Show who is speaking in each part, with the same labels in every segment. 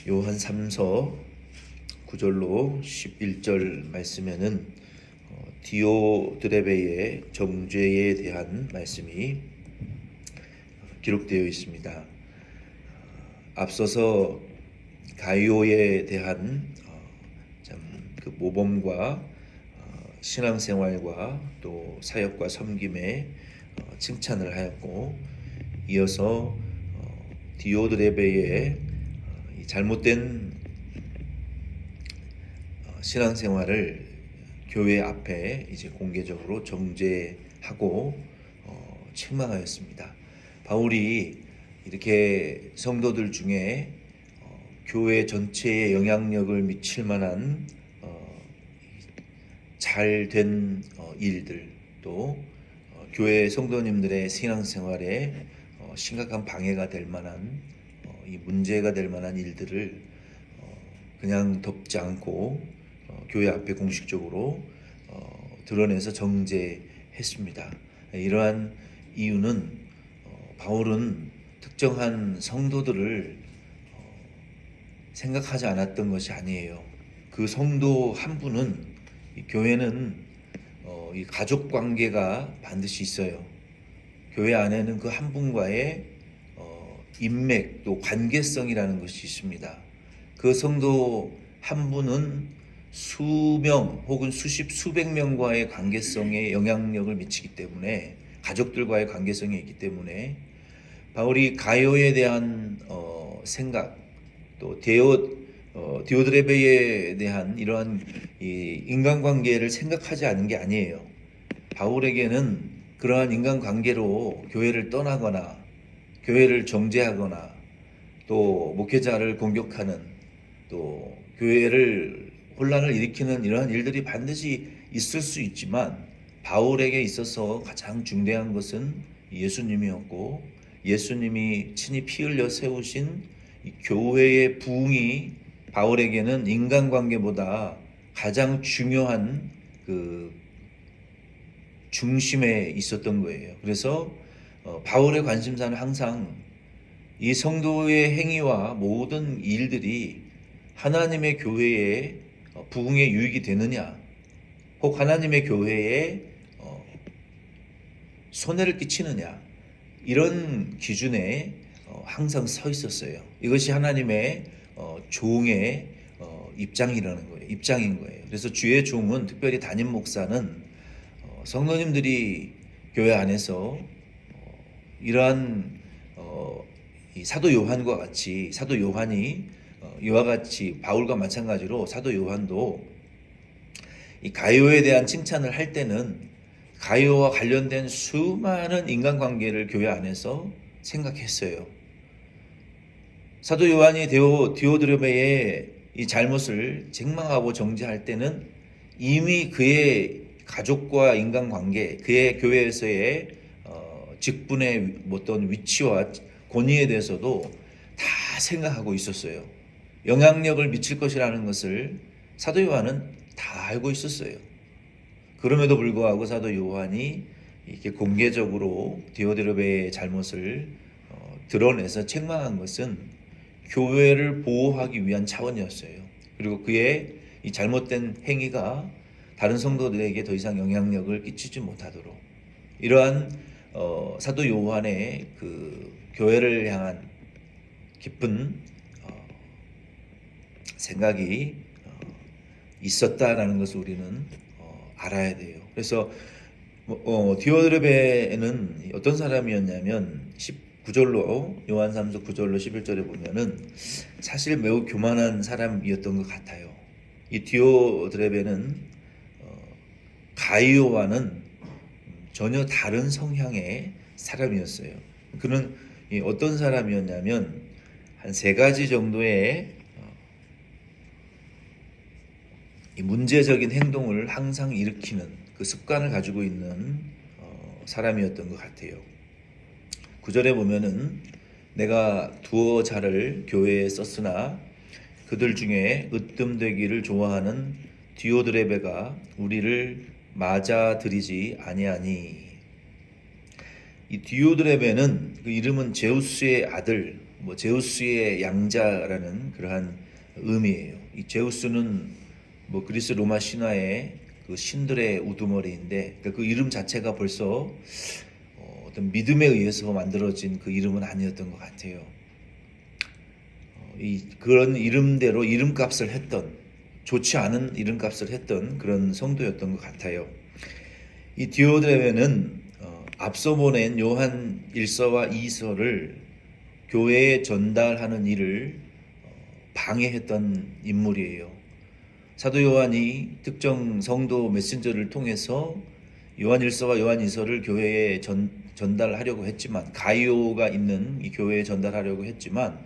Speaker 1: 요한 3서 9절로 11절 말씀에는 디오드레베의 정죄에 대한 말씀이 기록되어 있습니다. 앞서서 가이오에 대한 그 모범과 신앙생활과 또 사역과 섬김에 칭찬을 하였고, 이어서 디오드레베의 잘못된 신앙생활을 교회 앞에 이제 공개적으로 정죄하고 책망하였습니다. 바울이 이렇게 성도들 중에 교회 전체에 영향력을 미칠 만한 잘된 일들, 또 교회 성도님들의 신앙생활에 심각한 방해가 될 만한 이 문제가 될 만한 일들을 그냥 덮지 않고 교회 앞에 공식적으로 드러내서 정죄했습니다. 이러한 이유는 바울은 특정한 성도들을 생각하지 않았던 것이 아니에요. 그 성도 한 분은, 교회는 이 가족 관계가 반드시 있어요. 교회 안에는 그 한 분과의 인맥, 또 관계성이라는 것이 있습니다. 그 성도 한 분은 수명 혹은 수십 수백 명과의 관계성에 영향력을 미치기 때문에, 가족들과의 관계성이 있기 때문에 바울이 가이오에 대한 생각, 또 디오드레베에 대한 이러한 이 인간관계를 생각하지 않은 게 아니에요. 바울에게는 그러한 인간관계로 교회를 떠나거나 교회를 정죄하거나 또 목회자를 공격하는, 또 교회를 혼란을 일으키는 이러한 일들이 반드시 있을 수 있지만, 바울에게 있어서 가장 중대한 것은 예수님이었고, 예수님이 친히 피 흘려 세우신 이 교회의 부흥이 바울에게는 인간관계보다 가장 중요한 그 중심에 있었던 거예요. 그래서 바울의 관심사는 항상 이 성도의 행위와 모든 일들이 하나님의 교회에 부흥에 유익이 되느냐, 혹 하나님의 교회에 손해를 끼치느냐, 이런 기준에 항상 서 있었어요. 이것이 하나님의 종의 입장인 거예요. 그래서 주의 종은, 특별히 담임 목사는 성도님들이 교회 안에서 이러한 이 사도 요한과 같이, 사도 요한이 이와 같이 바울과 마찬가지로 사도 요한도 이 가이오에 대한 칭찬을 할 때는 가이오와 관련된 수많은 인간관계를 교회 안에서 생각했어요. 사도 요한이 디오드레베의 이 잘못을 책망하고 정죄할 때는 이미 그의 가족과 인간관계, 그의 교회에서의 직분의 어떤 위치와 권위에 대해서도 다 생각하고 있었어요. 영향력을 미칠 것이라는 것을 사도 요한은 다 알고 있었어요. 그럼에도 불구하고 사도 요한이 이렇게 공개적으로 디오드레베의 잘못을 드러내서 책망한 것은 교회를 보호하기 위한 차원이었어요. 그리고 그의 이 잘못된 행위가 다른 성도들에게 더 이상 영향력을 끼치지 못하도록, 이러한 사도 요한의 그 교회를 향한 깊은 생각이 있었다라는 것을 우리는 알아야 돼요. 그래서 디오드레베는 어떤 사람이었냐면, 19절로 요한 3서 9절로 11절에 보면은 사실 매우 교만한 사람이었던 것 같아요. 이 디오드레베는 가이오와는 전혀 다른 성향의 사람이었어요. 그는 어떤 사람이었냐면, 한 세 가지 정도의 이 문제적인 행동을 항상 일으키는 그 습관을 가지고 있는 사람이었던 것 같아요. 9절에 보면은 내가 두어 자를 교회에 썼으나 그들 중에 으뜸되기를 좋아하는 디오드레베가 우리를 맞아들이지 아니하니. 이 디오드레베는, 그 이름은 제우스의 아들, 뭐 제우스의 양자라는 그러한 의미예요. 이 제우스는 뭐 그리스 로마 신화의 그 신들의 우두머리인데 그러니까 그 이름 자체가 벌써 어떤 믿음에 의해서 만들어진 그 이름은 아니었던 것 같아요. 그런 이름대로 이름값을 했던, 좋지 않은 이름값을 했던 그런 성도였던 것 같아요. 이 디오드레베는 앞서 보낸 요한 1서와 2서를 교회에 전달하는 일을 방해했던 인물이에요. 사도 요한이 특정 성도 메신저를 통해서 요한 1서와 요한 2서를 교회에 전달하려고 했지만, 가이오가 있는 이 교회에 전달하려고 했지만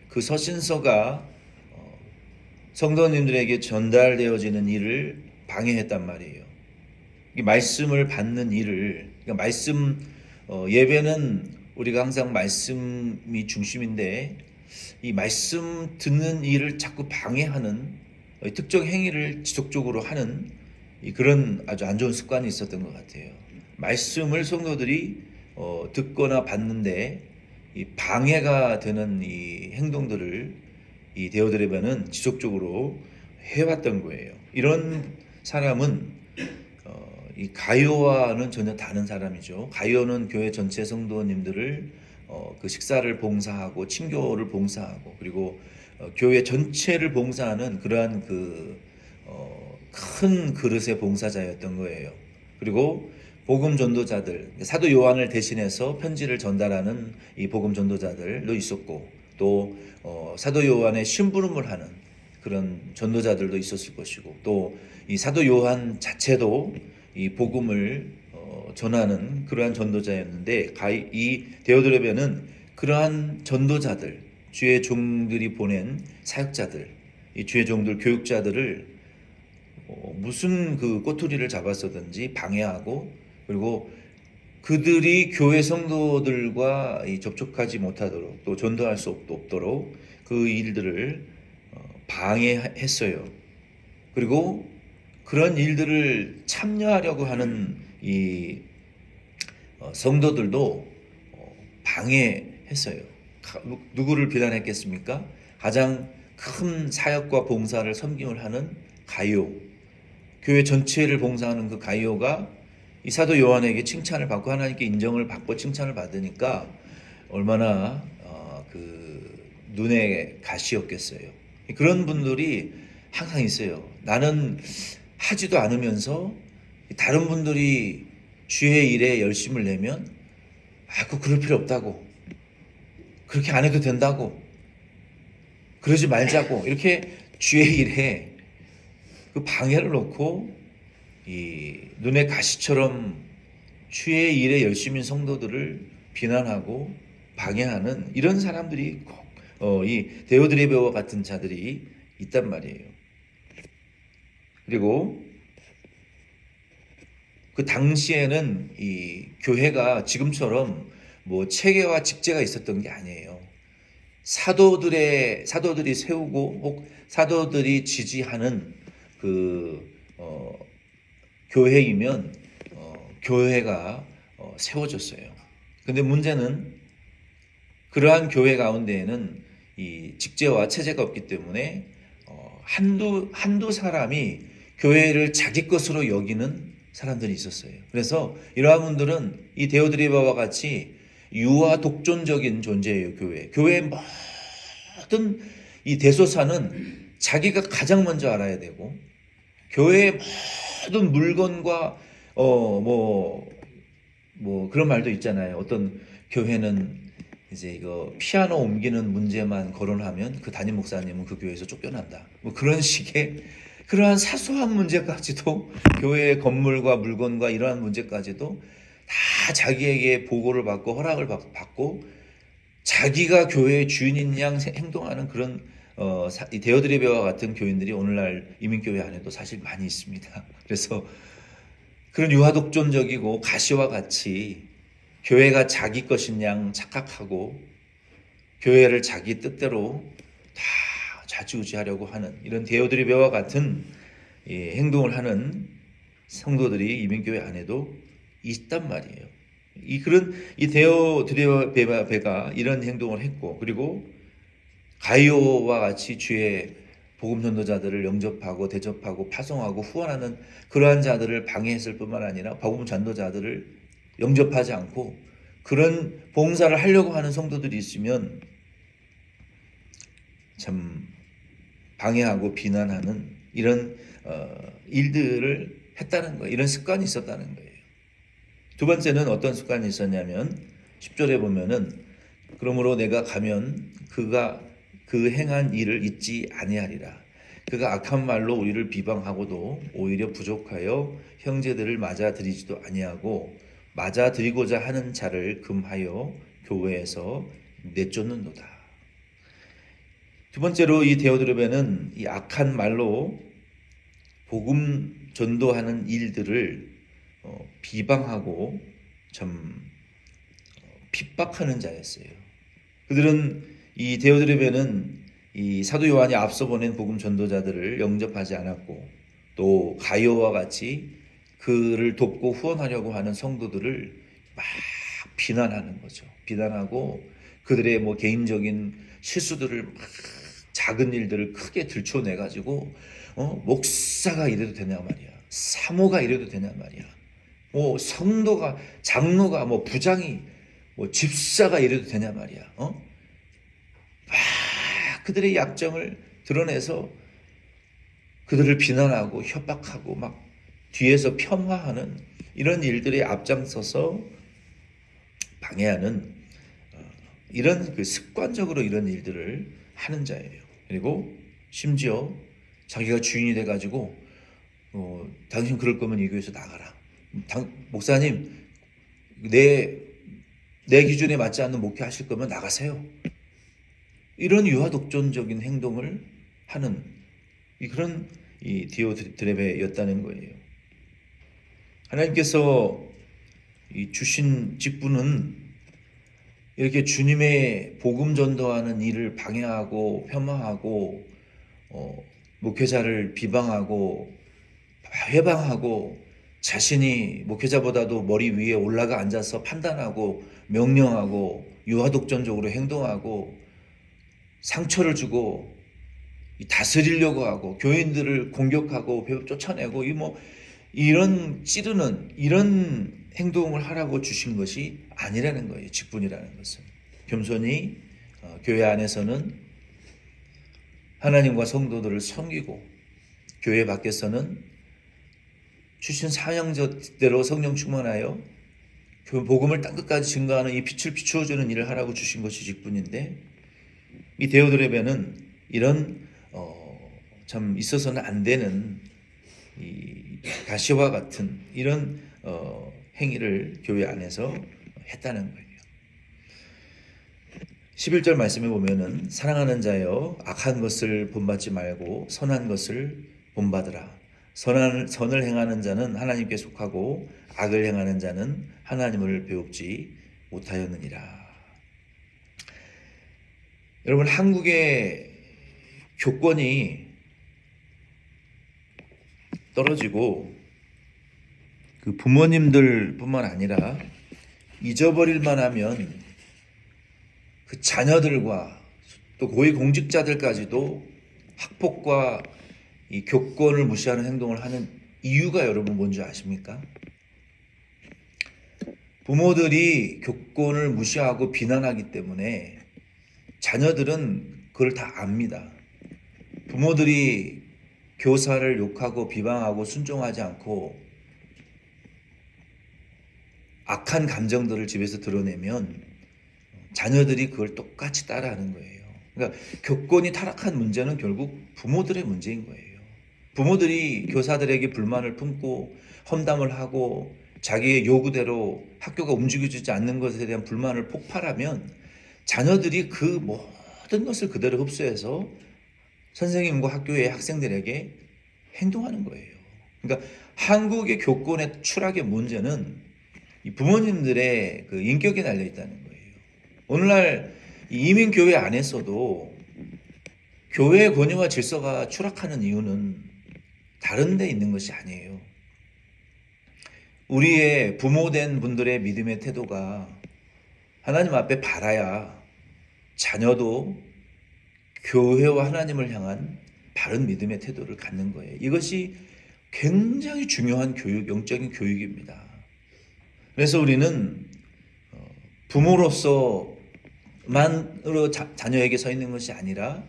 Speaker 1: 그 서신서가 성도님들에게 전달되어지는 일을 방해했단 말이에요. 이 말씀을 받는 일을, 그러니까 말씀, 예배는 우리가 항상 말씀이 중심인데 이 말씀 듣는 일을 자꾸 방해하는 특정 행위를 지속적으로 하는 그런 아주 안 좋은 습관이 있었던 것 같아요. 말씀을 성도들이 듣거나 받는데 이 방해가 되는 이 행동들을 이 데오드레베는 지속적으로 해왔던 거예요. 이런 사람은 이 가이오와는 전혀 다른 사람이죠. 가이오는 교회 전체 성도님들을 그 식사를 봉사하고 친교를 봉사하고 그리고 교회 전체를 봉사하는 그러한 큰 그릇의 봉사자였던 거예요. 그리고 복음 전도자들, 사도 요한을 대신해서 편지를 전달하는 이 복음 전도자들도 있었고, 또 사도 요한의 심부름을 하는 그런 전도자들도 있었을 것이고, 또 이 사도 요한 자체도 이 복음을 전하는 그러한 전도자였는데, 이 데오드레베는 그러한 전도자들, 주의 종들이 보낸 사역자들, 이 주의 종들 교육자들을 무슨 그 꼬투리를 잡았었든지 방해하고, 그리고 그들이 교회 성도들과 접촉하지 못하도록, 또 전도할 수 없도록 그 일들을 방해했어요. 그리고 그런 일들을 참여하려고 하는 이 성도들도 방해했어요. 누구를 비난했겠습니까? 가장 큰 사역과 봉사를 섬김을 하는 가이오, 교회 전체를 봉사하는 그 가이오가 이 사도 요한에게 칭찬을 받고 하나님께 인정을 받고 칭찬을 받으니까 얼마나 눈에 가시였겠어요. 그런 분들이 항상 있어요. 나는 하지도 않으면서 다른 분들이 주의 일에 열심을 내면 그럴 필요 없다고, 그렇게 안 해도 된다고, 그러지 말자고, 이렇게 주의 일에 그 방해를 놓고 이 눈의 가시처럼 주의 일에 열심인 성도들을 비난하고 방해하는 이런 사람들이 꼭 이 데오드레베와 같은 자들이 있단 말이에요. 그리고 그 당시에는 이 교회가 지금처럼 뭐 체계와 직제가 있었던 게 아니에요. 사도들이 세우고 혹 사도들이 지지하는 교회이면 교회가 세워졌어요. 근데 문제는 그러한 교회 가운데에는 이 직제와 체제가 없기 때문에 한두 사람이 교회를 자기 것으로 여기는 사람들이 있었어요. 그래서 이러한 분들은 이 데오드레베와 같이 유아 독존적인 존재예요. 교회의 모든 이 대소사는 자기가 가장 먼저 알아야 되고, 교회의 모든 물건과 그런 말도 있잖아요. 어떤 교회는 이제 이거 피아노 옮기는 문제만 거론하면 그 담임 목사님은 그 교회에서 쫓겨난다. 뭐 그런 식의 그러한 사소한 문제까지도, 교회의 건물과 물건과 이러한 문제까지도 다 자기에게 보고를 받고 허락을 받고 자기가 교회의 주인인 양 행동하는 그런 이 데오드레베와 같은 교인들이 오늘날 이민교회 안에도 사실 많이 있습니다. 그래서 그런 유아독존적이고 가시와 같이 교회가 자기 것인 양 착각하고 교회를 자기 뜻대로 다 좌지우지하려고 하는 이런 데오드레베와 같은 행동을 하는 성도들이 이민교회 안에도 있단 말이에요. 이 데오드레베가 이런 행동을 했고, 그리고 가이오와 같이 주의 복음 전도자들을 영접하고 대접하고 파송하고 후원하는 그러한 자들을 방해했을 뿐만 아니라 복음 전도자들을 영접하지 않고 그런 봉사를 하려고 하는 성도들이 있으면 참 방해하고 비난하는 이런 일들을 했다는 거예요. 이런 습관이 있었다는 거예요. 두 번째는 어떤 습관이 있었냐면 10절에 보면은 그러므로 내가 가면 그가 그 행한 일을 잊지 아니하리라. 그가 악한 말로 우리를 비방하고도 오히려 부족하여 형제들을 맞아들이지도 아니하고 맞아들이고자 하는 자를 금하여 교회에서 내쫓는도다. 두 번째로 이 데오드레베는 이 악한 말로 복음 전도하는 일들을 비방하고 참 핍박하는 자였어요. 그들은 이 데오드레베는 이 사도 요한이 앞서 보낸 복음 전도자들을 영접하지 않았고 또 가이오와 같이 그를 돕고 후원하려고 하는 성도들을 막 비난하는 거죠. 비난하고 그들의 뭐 개인적인 실수들을 막 작은 일들을 크게 들춰내 가지고 목사가 이래도 되냐 말이야. 사모가 이래도 되냐 말이야. 뭐 성도가 장로가 뭐 부장이 뭐 집사가 이래도 되냐 말이야. 막 그들의 약점을 드러내서 그들을 비난하고 협박하고 막 뒤에서 편화하는 이런 일들에 앞장서서 방해하는 이런 그 습관적으로 이런 일들을 하는 자예요. 그리고 심지어 자기가 주인이 돼가지고 당신 그럴 거면 이 교회에서 나가라. 목사님 내 기준에 맞지 않는 목회 하실 거면 나가세요. 이런 유아독존적인 행동을 하는 그런 이 디오드레베였다는 거예요. 하나님께서 이 주신 직분은 이렇게 주님의 복음 전도하는 일을 방해하고 폄하하고 목회자를 비방하고 회방하고 자신이 목회자보다도 머리 위에 올라가 앉아서 판단하고 명령하고 유아독존적으로 행동하고 상처를 주고 다스리려고 하고 교인들을 공격하고 쫓아내고 이런 찌르는 이런 행동을 하라고 주신 것이 아니라는 거예요. 직분이라는 것은 겸손히 교회 안에서는 하나님과 성도들을 섬기고 교회 밖에서는 주신 사명대로 성령 충만하여 복음을 땅끝까지 증거하는 이 빛을 비추어주는 일을 하라고 주신 것이 직분인데 이 데오드레베는 이런 참 있어서는 안 되는 이 가시와 같은 이런 행위를 교회 안에서 했다는 거예요. 11절 말씀에 보면은 사랑하는 자여 악한 것을 본받지 말고 선한 것을 본받으라. 선을 행하는 자는 하나님께 속하고 악을 행하는 자는 하나님을 배웁지 못하였느니라. 여러분 한국의 교권이 떨어지고 그 부모님들뿐만 아니라 잊어버릴만 하면 그 자녀들과 또 고위 공직자들까지도 학폭과 이 교권을 무시하는 행동을 하는 이유가 여러분 뭔지 아십니까? 부모들이 교권을 무시하고 비난하기 때문에 자녀들은 그걸 다 압니다. 부모들이 교사를 욕하고 비방하고 순종하지 않고 악한 감정들을 집에서 드러내면 자녀들이 그걸 똑같이 따라하는 거예요. 그러니까 교권이 타락한 문제는 결국 부모들의 문제인 거예요. 부모들이 교사들에게 불만을 품고 험담을 하고 자기의 요구대로 학교가 움직여지지 않는 것에 대한 불만을 폭발하면 자녀들이 그 모든 것을 그대로 흡수해서 선생님과 학교의 학생들에게 행동하는 거예요. 그러니까 한국의 교권의 추락의 문제는 이 부모님들의 그 인격에 달려 있다는 거예요. 오늘날 이민교회 안에서도 교회의 권위와 질서가 추락하는 이유는 다른 데 있는 것이 아니에요. 우리의 부모된 분들의 믿음의 태도가 하나님 앞에 바라야 자녀도 교회와 하나님을 향한 바른 믿음의 태도를 갖는 거예요. 이것이 굉장히 중요한 교육, 영적인 교육입니다. 그래서 우리는 부모로서만으로 자녀에게 서 있는 것이 아니라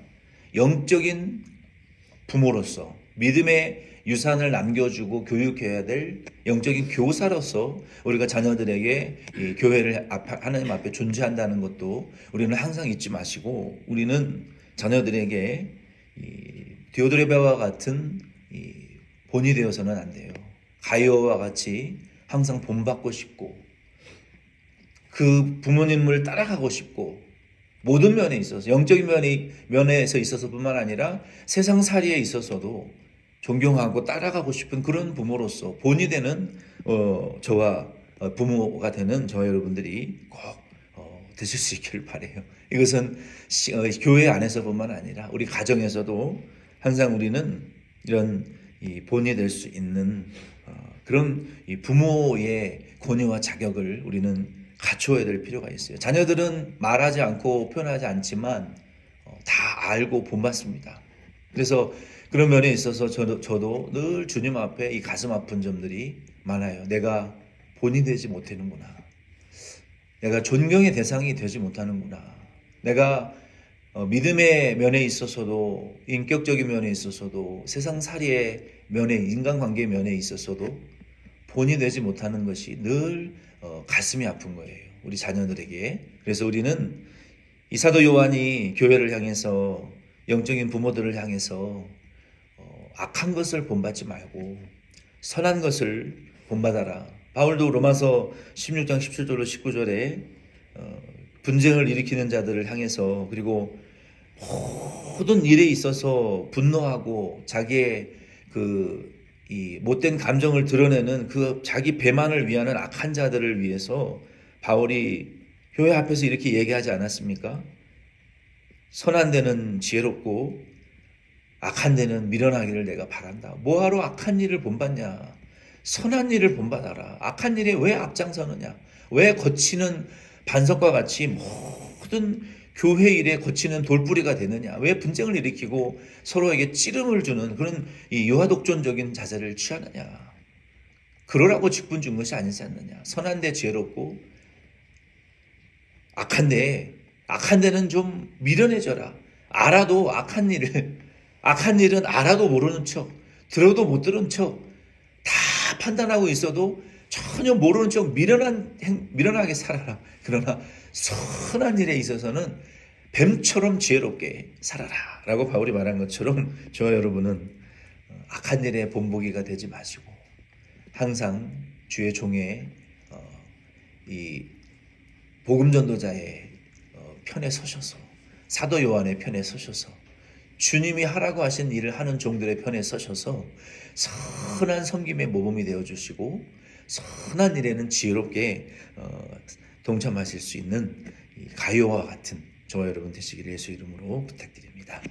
Speaker 1: 영적인 부모로서 믿음의 유산을 남겨주고 교육해야 될 영적인 교사로서 우리가 자녀들에게 이 교회를 하나님 앞에 존재한다는 것도 우리는 항상 잊지 마시고, 우리는 자녀들에게 이 디오드레베와 같은 이 본이 되어서는 안 돼요. 가이오와 같이 항상 본받고 싶고 그 부모님을 따라가고 싶고, 모든 면에 있어서 영적인 면에서 있어서뿐만 아니라 세상살이에 있어서도 존경하고 따라가고 싶은 그런 부모로서 본이 되는 저와 부모가 되는 저와 여러분들이 꼭 되실 수 있기를 바라요. 이것은 교회 안에서뿐만 아니라 우리 가정에서도 항상 우리는 이런 이 본이 될 수 있는 그런 이 부모의 권위와 자격을 우리는 갖춰야 될 필요가 있어요. 자녀들은 말하지 않고 표현하지 않지만 다 알고 본받습니다. 그래서 그런 면에 있어서 저도 늘 주님 앞에 이 가슴 아픈 점들이 많아요. 내가 본이 되지 못하는구나. 내가 존경의 대상이 되지 못하는구나. 내가 믿음의 면에 있어서도, 인격적인 면에 있어서도, 세상살이의 면에, 인간관계 면에 있어서도 본이 되지 못하는 것이 늘 가슴이 아픈 거예요. 우리 자녀들에게. 그래서 우리는 이 사도 요한이 교회를 향해서, 영적인 부모들을 향해서 악한 것을 본받지 말고 선한 것을 본받아라. 바울도 로마서 16장 17절로 19절에 분쟁을 일으키는 자들을 향해서, 그리고 모든 일에 있어서 분노하고 자기의 이 못된 감정을 드러내는 그 자기 배만을 위하는 악한 자들을 위해서 바울이 교회 앞에서 이렇게 얘기하지 않았습니까? 선한 데는 지혜롭고 악한 데는 미련하기를 내가 바란다. 뭐하러 악한 일을 본받냐? 선한 일을 본받아라. 악한 일에 왜 앞장서느냐? 왜 거치는 반석과 같이 모든 교회 일에 거치는 돌뿌리가 되느냐? 왜 분쟁을 일으키고 서로에게 찌름을 주는 그런 이 유아독존적인 자세를 취하느냐? 그러라고 직분 준 것이 아니지 않느냐? 선한 데 지혜롭고 악한 데는 좀 미련해져라. 알아도 악한 일은 알아도 모르는 척, 들어도 못 들은 척, 다 판단하고 있어도 전혀 모르는 척 미련하게 살아라. 그러나 선한 일에 있어서는 뱀처럼 지혜롭게 살아라 라고 바울이 말한 것처럼 저와 여러분은 악한 일에 본보기가 되지 마시고 항상 주의 종의 이 복음전도자의 편에 서셔서, 사도 요한의 편에 서셔서, 주님이 하라고 하신 일을 하는 종들의 편에 서셔서 선한 섬김의 모범이 되어주시고 선한 일에는 지혜롭게 동참하실 수 있는 가요와 같은 저와 여러분 되시기를 예수 이름으로 부탁드립니다.